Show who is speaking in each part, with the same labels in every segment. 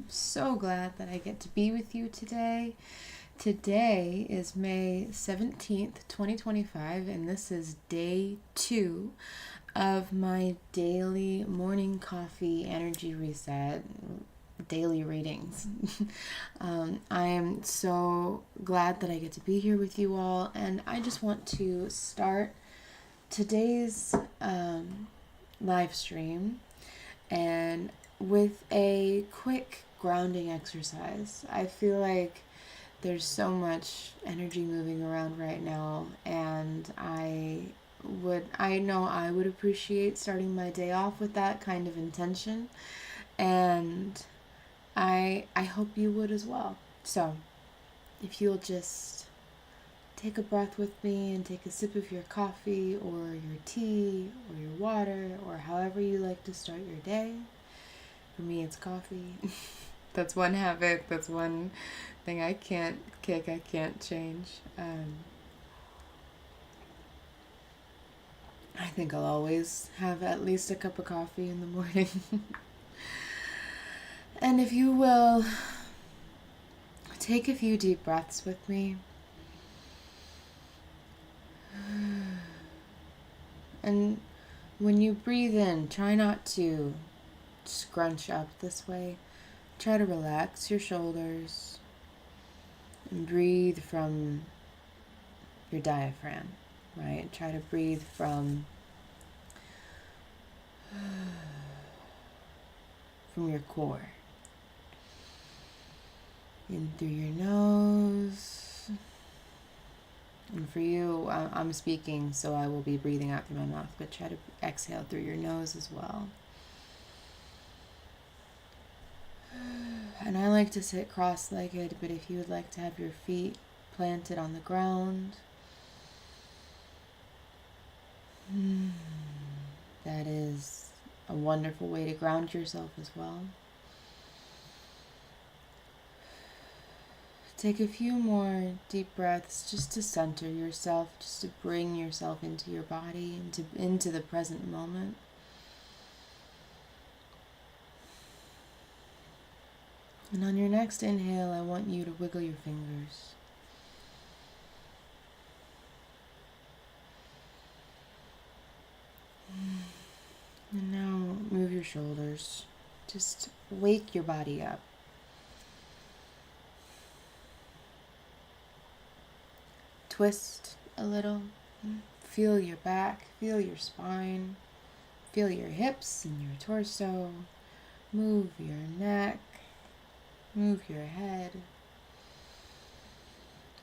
Speaker 1: so glad that I get to be with you today. Today is May 17th, 2025, and this is day 2 of my daily morning coffee energy reset daily readings. I am so glad that I get to be here with you all, and I just want to start today's live stream and with a quick grounding exercise. I feel like there's so much energy moving around right now, and I know I would appreciate starting my day off with that kind of intention, and I hope you would as well. So, if you'll just take a breath with me and take a sip of your coffee or your tea or your water or however you like to start your day. For me, it's coffee. That's one habit. That's one thing I can't kick. I can't change. I think I'll always have at least a cup of coffee in the morning. And if you will, take a few deep breaths with me. And when you breathe in, try not to scrunch up this way. Try to relax your shoulders and breathe from your diaphragm, right? Try to breathe from your core. In through your nose. And for you, I'm speaking, so I will be breathing out through my mouth, but try to exhale through your nose as well. And I like to sit cross-legged, but if you would like to have your feet planted on the ground, that is a wonderful way to ground yourself as well. Take a few more deep breaths just to center yourself, just to bring yourself into your body, into the present moment. And on your next inhale, I want you to wiggle your fingers. And now move your shoulders. Just wake your body up. Twist a little. Feel your back, feel your spine, feel your hips and your torso. Move your neck, move your head.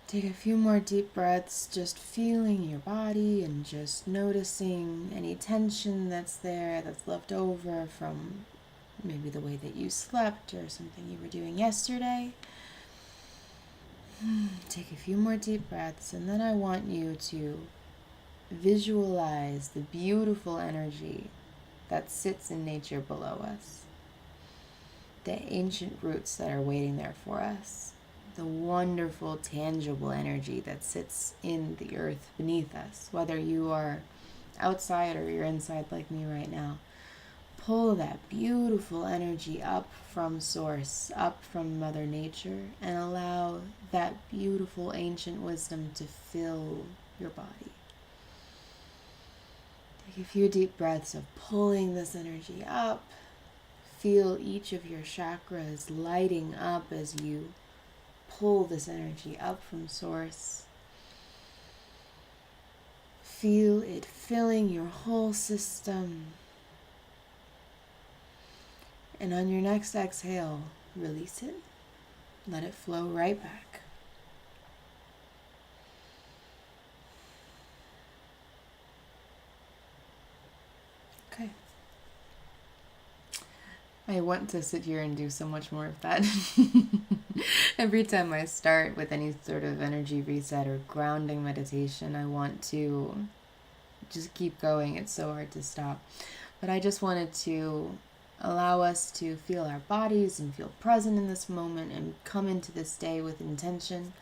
Speaker 1: Take a few more deep breaths, just feeling your body and just noticing any tension that's there, that's left over from maybe the way that you slept or something you were doing yesterday. Take a few more deep breaths, and then I want you to visualize the beautiful energy that sits in nature below us. The ancient roots that are waiting there for us. The wonderful, tangible energy that sits in the earth beneath us. Whether you are outside or you're inside like me right now, pull that beautiful energy up from source, up from Mother Nature, and allow that beautiful ancient wisdom to fill your body. Take a few deep breaths of pulling this energy up. Feel each of your chakras lighting up as you pull this energy up from source. Feel it filling your whole system. And on your next exhale, release it. Let it flow right back. Okay. I want to sit here and do so much more of that. Every time I start with any sort of energy reset or grounding meditation, I want to just keep going. It's so hard to stop. But I just wanted to allow us to feel our bodies and feel present in this moment and come into this day with intention.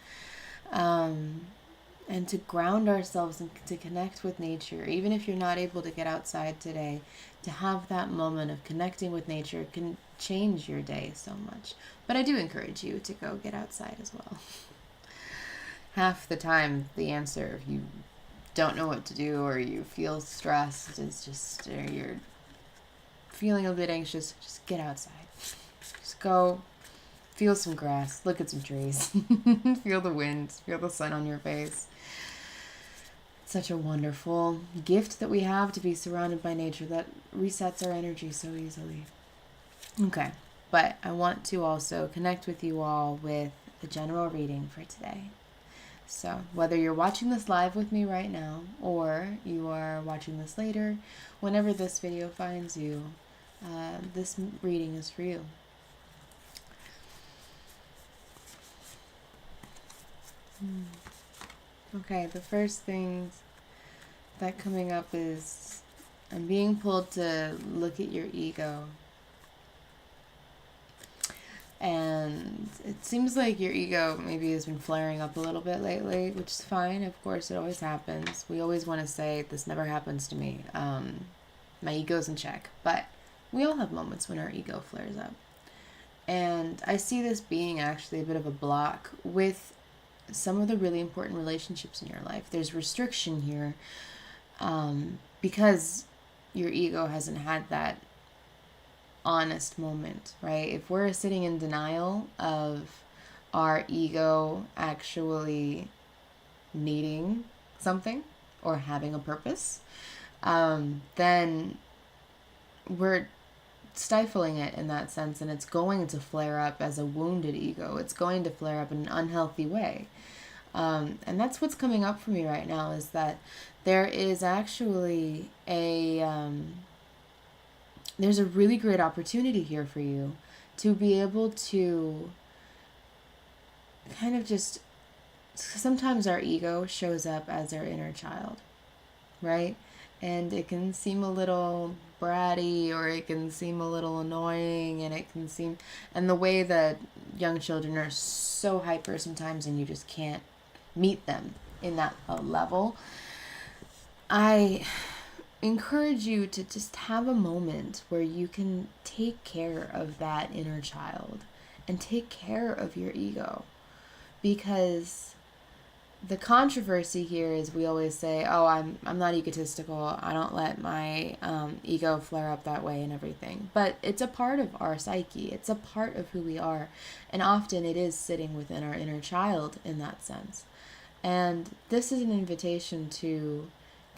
Speaker 1: And to ground ourselves and to connect with nature. Even if you're not able to get outside today, to have that moment of connecting with nature can change your day so much. But I do encourage you to go get outside as well. Half the time, the answer, if you don't know what to do or you feel stressed, is just, or you're feeling a bit anxious, just get outside. Just go feel some grass, look at some trees, feel the wind, feel the sun on your face. It's such a wonderful gift that we have to be surrounded by nature that resets our energy so easily. Okay, but I want to also connect with you all with the general reading for today. So whether you're watching this live with me right now or you are watching this later, whenever this video finds you, this reading is for you. Okay, the first things that coming up is I'm being pulled to look at your ego. And it seems like your ego maybe has been flaring up a little bit lately, which is fine. Of course, it always happens. We always want to say, this never happens to me. My ego's in check. But we all have moments when our ego flares up. And I see this being actually a bit of a block with some of the really important relationships in your life. There's restriction here because your ego hasn't had that honest moment, right? If we're sitting in denial of our ego actually needing something or having a purpose, then we're stifling it in that sense, and it's going to flare up as a wounded ego. It's going to flare up in an unhealthy way. And that's what's coming up for me right now, is that there is actually there's a really great opportunity here for you to be able to kind of just, sometimes our ego shows up as our inner child, right? And it can seem a little bratty, or it can seem a little annoying, and it can seem, and the way that young children are so hyper sometimes and you just can't meet them in that level. I encourage you to just have a moment where you can take care of that inner child and take care of your ego, because the controversy here is we always say, oh, I'm not egotistical, I don't let my ego flare up that way and everything, but it's a part of our psyche, it's a part of who we are, and often it is sitting within our inner child in that sense. And this is an invitation to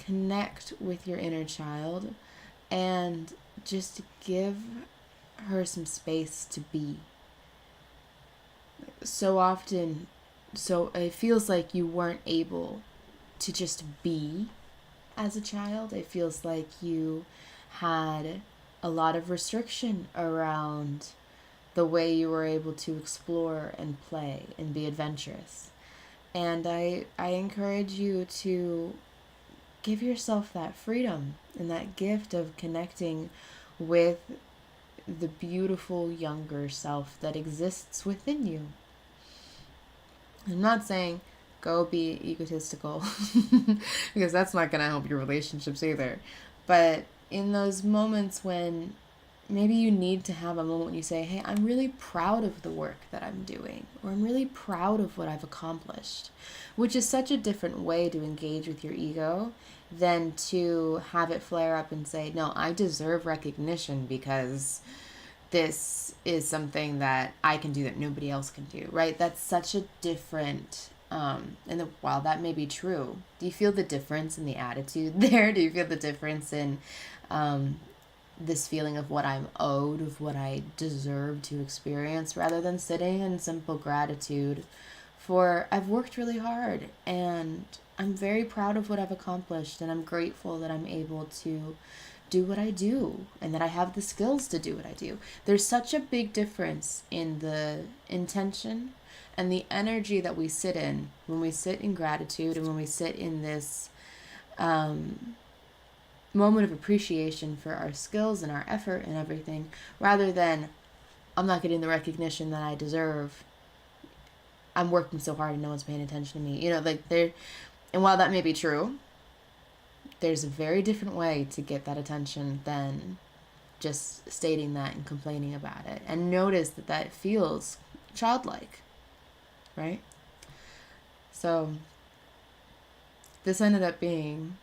Speaker 1: connect with your inner child and just give her some space to be. So often, so it feels like you weren't able to just be as a child. It feels like you had a lot of restriction around the way you were able to explore and play and be adventurous. And I encourage you to give yourself that freedom and that gift of connecting with the beautiful younger self that exists within you. I'm not saying go be egotistical because that's not going to help your relationships either. But in those moments when maybe you need to have a moment when you say, hey, I'm really proud of the work that I'm doing, or I'm really proud of what I've accomplished, which is such a different way to engage with your ego than to have it flare up and say, no, I deserve recognition because this is something that I can do that nobody else can do, right? That's such a different, while that may be true, do you feel the difference in the attitude there? Do you feel the difference in this feeling of what I'm owed, of what I deserve to experience, rather than sitting in simple gratitude for I've worked really hard and I'm very proud of what I've accomplished, and I'm grateful that I'm able to do what I do and that I have the skills to do what I do. There's such a big difference in the intention and the energy that we sit in when we sit in gratitude and when we sit in this moment of appreciation for our skills and our effort and everything, rather than I'm not getting the recognition that I deserve, I'm working so hard and no one's paying attention to me. And while that may be true, there's a very different way to get that attention than just stating that and complaining about it. And notice that that feels childlike, right? So this ended up being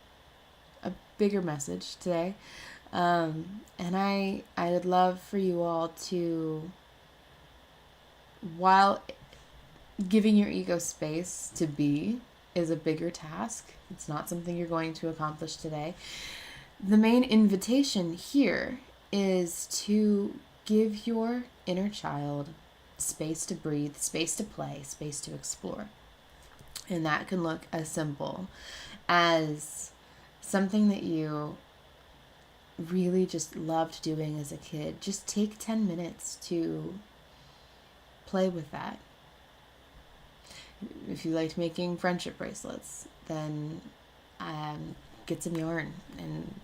Speaker 1: a bigger message today. And I would love for you all to, while giving your ego space to be is a bigger task, it's not something you're going to accomplish today. The main invitation here is to give your inner child space to breathe, space to play, space to explore. And that can look as simple as something that you really just loved doing as a kid. Just take 10 minutes to play with that. If you liked making friendship bracelets, then get some yarn and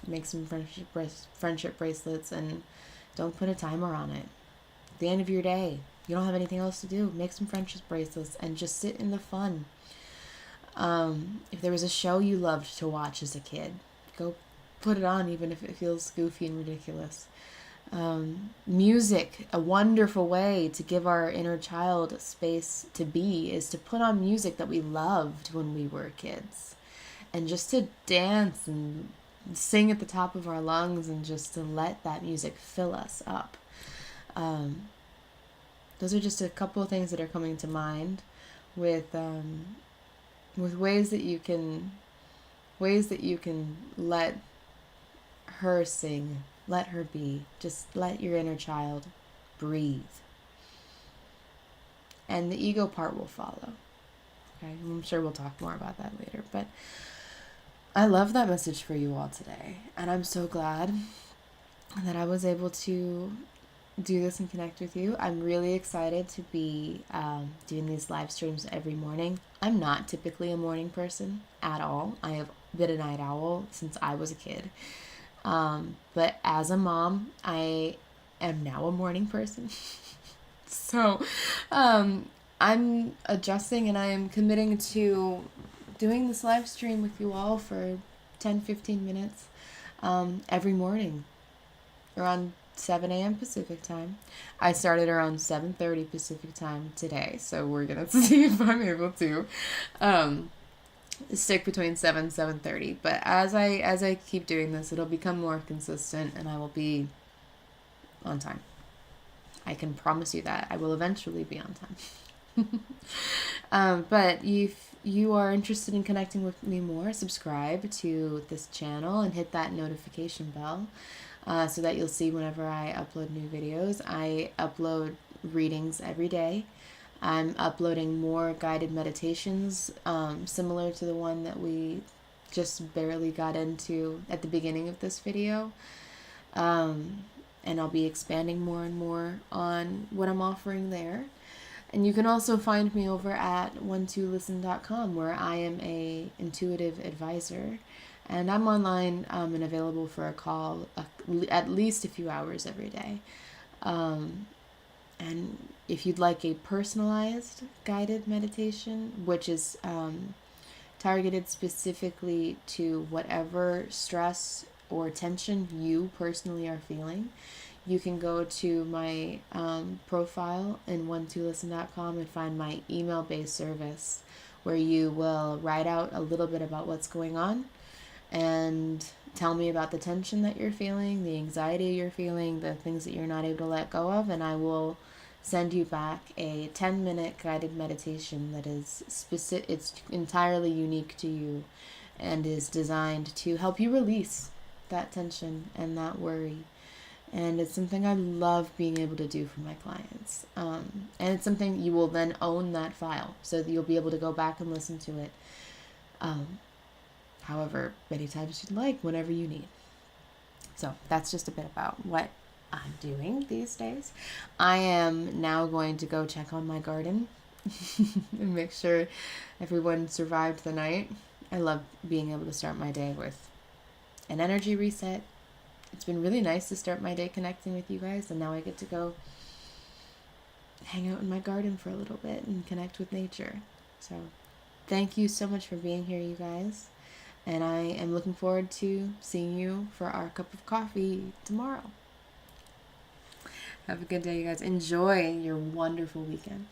Speaker 1: make some friendship bracelets, and don't put a timer on it. At the end of your day, you don't have anything else to do, make some friendship bracelets and just sit in the fun. If there was a show you loved to watch as a kid, go put it on, even if it feels goofy and ridiculous. Music, a wonderful way to give our inner child space to be, is to put on music that we loved when we were kids, and just to dance and sing at the top of our lungs, and just to let that music fill us up. Those are just a couple of things that are coming to mind with ways that you can let her sing, let her be. Just let your inner child breathe. And the ego part will follow. Okay, I'm sure we'll talk more about that later. But I love that message for you all today. And I'm so glad that I was able to do this and connect with you. I'm really excited to be doing these live streams every morning. I'm not typically a morning person at all. I have been a night owl since I was a kid. But as a mom, I am now a morning person. So I'm adjusting, and I am committing to doing this live stream with you all for 10-15 minutes every morning around 7 a.m. Pacific time. I started around 7:30 Pacific time today, so we're going to see if I'm able to stick between 7 and 7:30. But as I keep doing this, it'll become more consistent, and I will be on time. I can promise you that. I will eventually be on time. But if you are interested in connecting with me more, subscribe to this channel and hit that notification bell so that you'll see whenever I upload new videos. I upload readings every day. I'm uploading more guided meditations similar to the one that we just barely got into at the beginning of this video. And I'll be expanding more and more on what I'm offering there. And you can also find me over at 12listen.com, where I am a intuitive advisor. And I'm online and available for a call at least a few hours every day. And if you'd like a personalized guided meditation, which is targeted specifically to whatever stress or tension you personally are feeling, you can go to my profile in 12listen.com and find my email-based service, where you will write out a little bit about what's going on and tell me about the tension that you're feeling, the anxiety you're feeling, the things that you're not able to let go of, and I will send you back a 10-minute guided meditation that is specific. It's entirely unique to you and is designed to help you release that tension and that worry. And it's something I love being able to do for my clients. And it's something you will then own that file, so that you'll be able to go back and listen to it however many times you'd like, whenever you need. So that's just a bit about what I'm doing these days. I am now going to go check on my garden and make sure everyone survived the night. I love being able to start my day with an energy reset. It's been really nice to start my day connecting with you guys, and now I get to go hang out in my garden for a little bit and connect with nature. So thank you so much for being here, you guys. And I am looking forward to seeing you for our cup of coffee tomorrow. Have a good day, you guys. Enjoy your wonderful weekend.